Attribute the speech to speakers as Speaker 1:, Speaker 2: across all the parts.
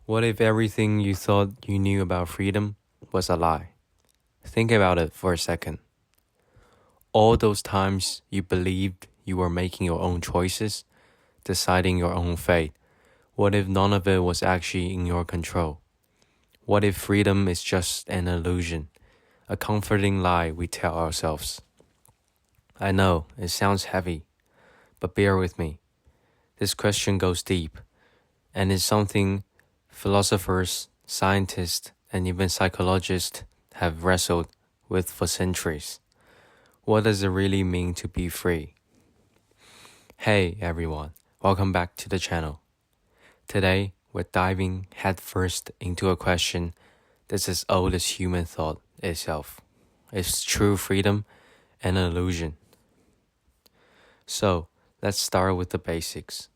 Speaker 1: What if everything you thought you knew about freedom was a lie? Think about it for a second. All those times you believed you were making your own choices, deciding your own fate, what if none of it was actually in your control? What if freedom is just an illusion, a comforting lie we tell ourselves? I know it sounds heavy, but bear with me. This question goes deep, and is something philosophers, scientists, and even psychologists have wrestled with for centuries. What does it really mean to be free? Hey everyone, welcome back to the channel. Today, we're diving headfirst into a question that's as old as human thought itself. Is true freedom an illusion? So, let's start with the basics.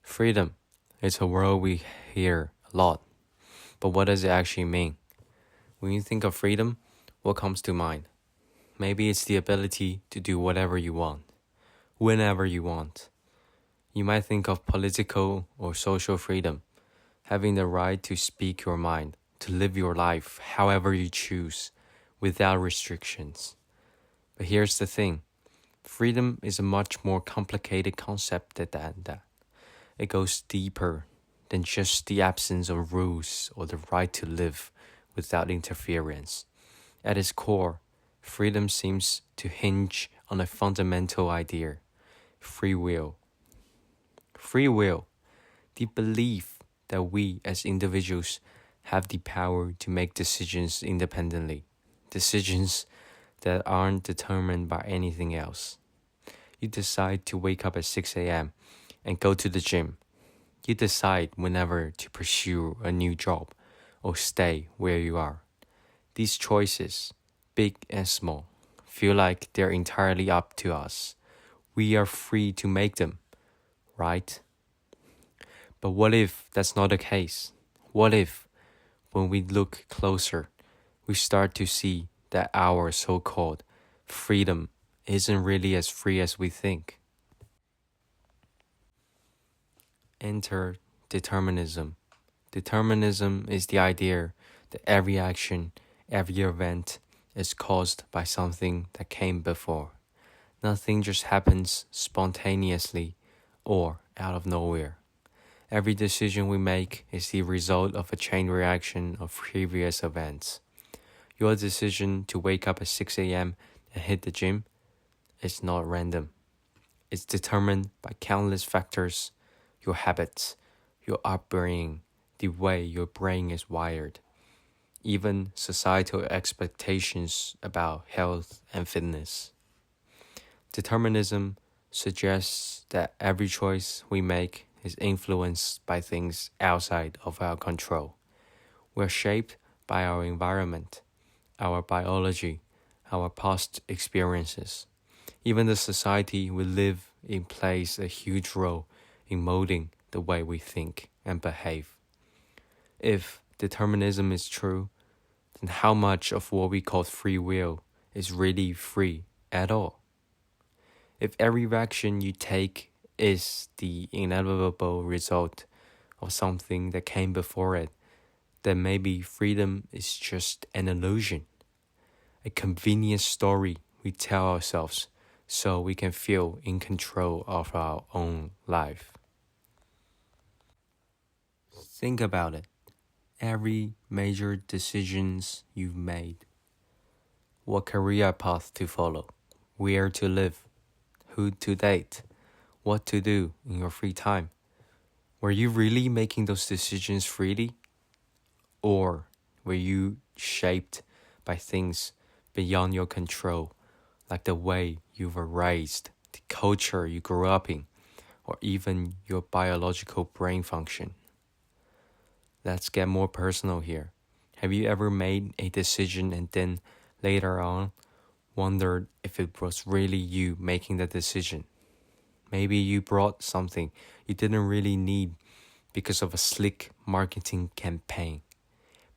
Speaker 1: Freedom is a word we hear a lot, but what does it actually mean? When you think of freedom, what comes to mind? Maybe it's the ability to do whatever you want, whenever you want. You might think of political or social freedom, having the right to speak your mind, to live your life however you choose, without restrictions. But here's the thing. Freedom is a much more complicated concept than that. It goes deeper than just the absence of rules or the right to live without interference. At its core, freedom seems to hinge on a fundamental idea: free will. Free will, the belief that we as individuals have the power to make decisions independently, decisions that aren't determined by anything else. You decide to wake up at 6 a.m. and go to the gym. You decide whenever to pursue a new job or stay where you are. These choices, big and small, feel like they're entirely up to us. We are free to make them, right? But what if that's not the case? What if, when we look closer, we start to see that our so-called freedom isn't really as free as we think? Enter determinism. Determinism is the idea that every action, every event is caused by something that came before. Nothing just happens spontaneously or out of nowhere. Every decision we make is the result of a chain reaction of previous events. Your decision to wake up at 6 a.m. and hit the gym is not random. It's determined by countless factors: your habits, your upbringing, the way your brain is wired, even societal expectations about health and fitness. Determinism suggests that every choice we make is influenced by things outside of our control. We're shaped by our environment, our biology, our past experiences. Even the society we live in plays a huge role in molding the way we think and behave. If determinism is true, then how much of what we call free will is really free at all? If every action you take is the inevitable result of something that came before it, then maybe freedom is just an illusion, a convenient story we tell ourselves so we can feel in control of our own life. Think about it. Every major decisions you've made, what career path to follow, where to live, who to date, what to do in your free time. Were you really making those decisions freely? Or were you shaped by things beyond your control, like the way you were raised, the culture you grew up in, or even your biological brain function? Let's get more personal here. Have you ever made a decision and then later on wondered if it was really you making the decision? Maybe you bought something you didn't really need because of a slick marketing campaign.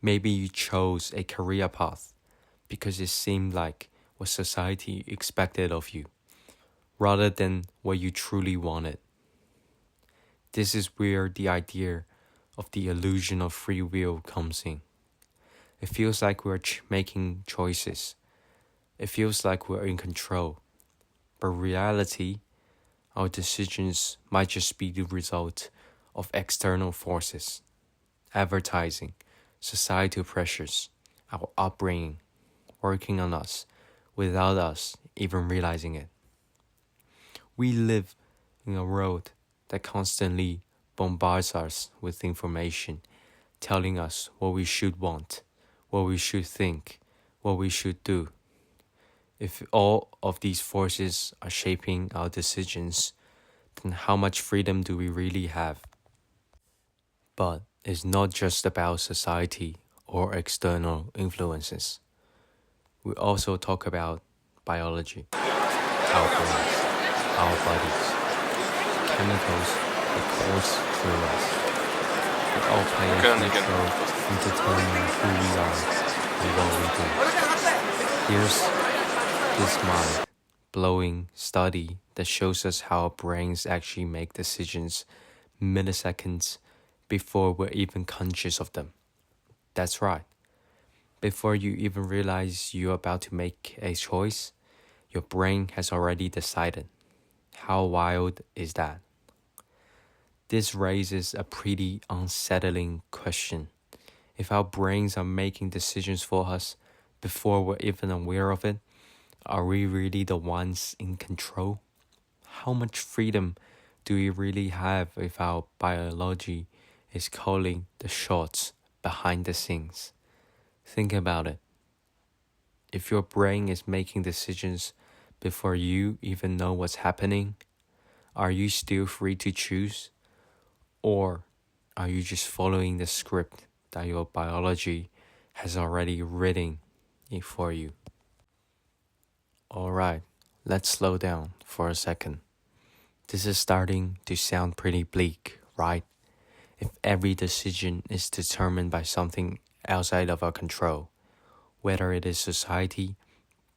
Speaker 1: Maybe you chose a career path because it seemed like what society expected of you, rather than what you truly wanted. This is where the idea of the illusion of free will comes in. It feels like we're making choices. It feels like we're in control. But reality, our decisions might just be the result of external forces, advertising, societal pressures, our upbringing, working on us without us even realizing it. We live in a world that constantly bombards us with information, telling us what we should want, what we should think, what we should do. If all of these forces are shaping our decisions, then how much freedom do we really have? But it's not just about society or external influences. We also talk about biology, our brains, our bodies, chemicals that course through us. They all play a huge role in determining who we are and what we do. Here's this mind-blowing study that shows us how our brains actually make decisions milliseconds before we're even conscious of them. That's right. Before you even realize you're about to make a choice, your brain has already decided. How wild is that? This raises a pretty unsettling question. If our brains are making decisions for us before we're even aware of it, are we really the ones in control? How much freedom do we really have if our biology is calling the shots behind the scenes? Think about it. If your brain is making decisions before you even know what's happening, are you still free to choose? Or are you just following the script that your biology has already written it for you? Alright, let's slow down for a second. This is starting to sound pretty bleak, right? If every decision is determined by something outside of our control, whether it is society,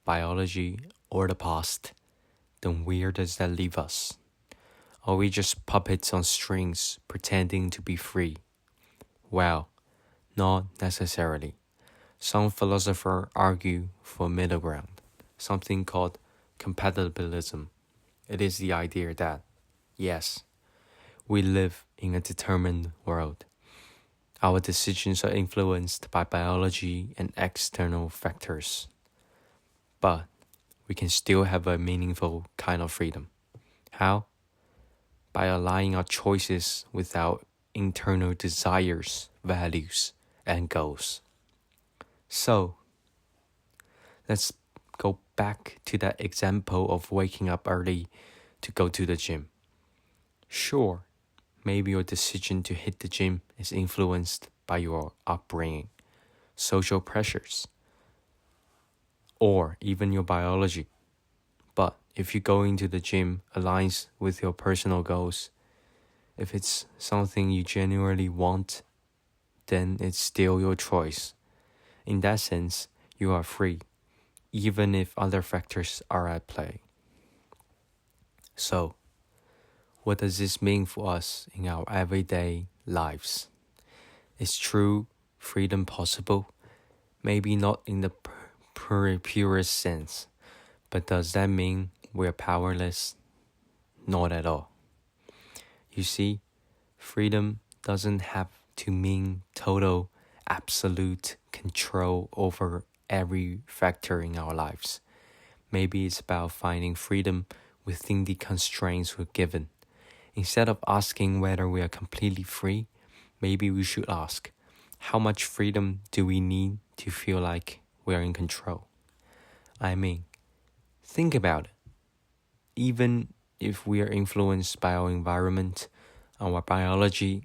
Speaker 1: biology, or the past, then where does that leave us? Are we just puppets on strings pretending to be free? Well, not necessarily. Some philosophers argue for middle ground, something called compatibilism. It is the idea that, yes, we live in a determined world. Our decisions are influenced by biology and external factors. But we can still have a meaningful kind of freedom. How? By aligning our choices with our internal desires, values, and goals. So, let's go back to that example of waking up early to go to the gym. Sure, maybe your decision to hit the gym is influenced by your upbringing, social pressures, or even your biology. But if you going to the gym aligns with your personal goals, if it's something you genuinely want, then it's still your choice. In that sense, you are free, even if other factors are at play. So, what does this mean for us in our everyday lives? Is true freedom possible? Maybe not in the purest sense, but does that mean we're powerless? Not at all. You see, freedom doesn't have to mean total, absolute control over every factor in our lives. Maybe it's about finding freedom within the constraints we're given. Instead of asking whether we are completely free, maybe we should ask, how much freedom do we need to feel like we are in control? I mean, think about it. Even if we are influenced by our environment, our biology,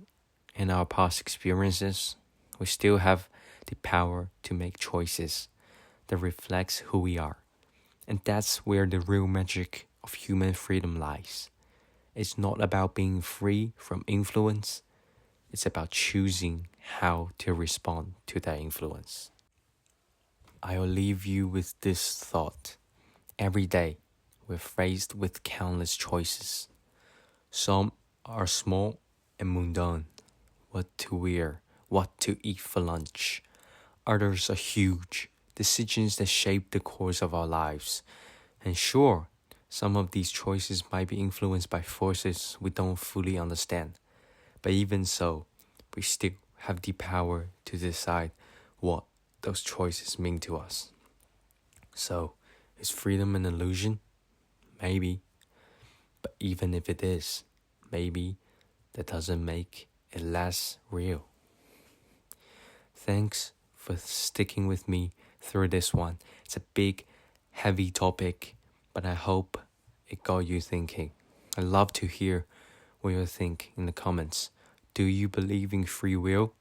Speaker 1: and our past experiences, we still have the power to make choices that reflects who we are. And that's where the real magic of human freedom lies. It's not about being free from influence. It's about choosing how to respond to that influence. I'll leave you with this thought. Every day, we're faced with countless choices. Some are small and mundane, what to wear, what to eat for lunch. Others are huge decisions that shape the course of our lives. And sure, some of these choices might be influenced by forces we don't fully understand. But even so, we still have the power to decide what those choices mean to us. So, is freedom an illusion? Maybe. But even if it is, maybe that doesn't make it less real. Thanks for sticking with me through this one. It's a big, heavy topic, but I hope it got you thinking. I'd love to hear what you think in the comments. Do you believe in free will?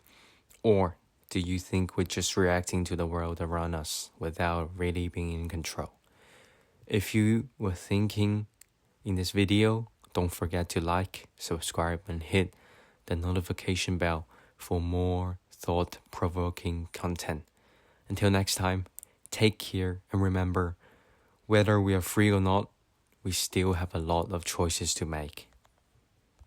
Speaker 1: Or do you think we're just reacting to the world around us without really being in control? If you were thinking in this video, don't forget to like, subscribe, and hit the notification bell for more thought-provoking content. Until next time, take care and remember, whether we are free or not, we still have a lot of choices to make.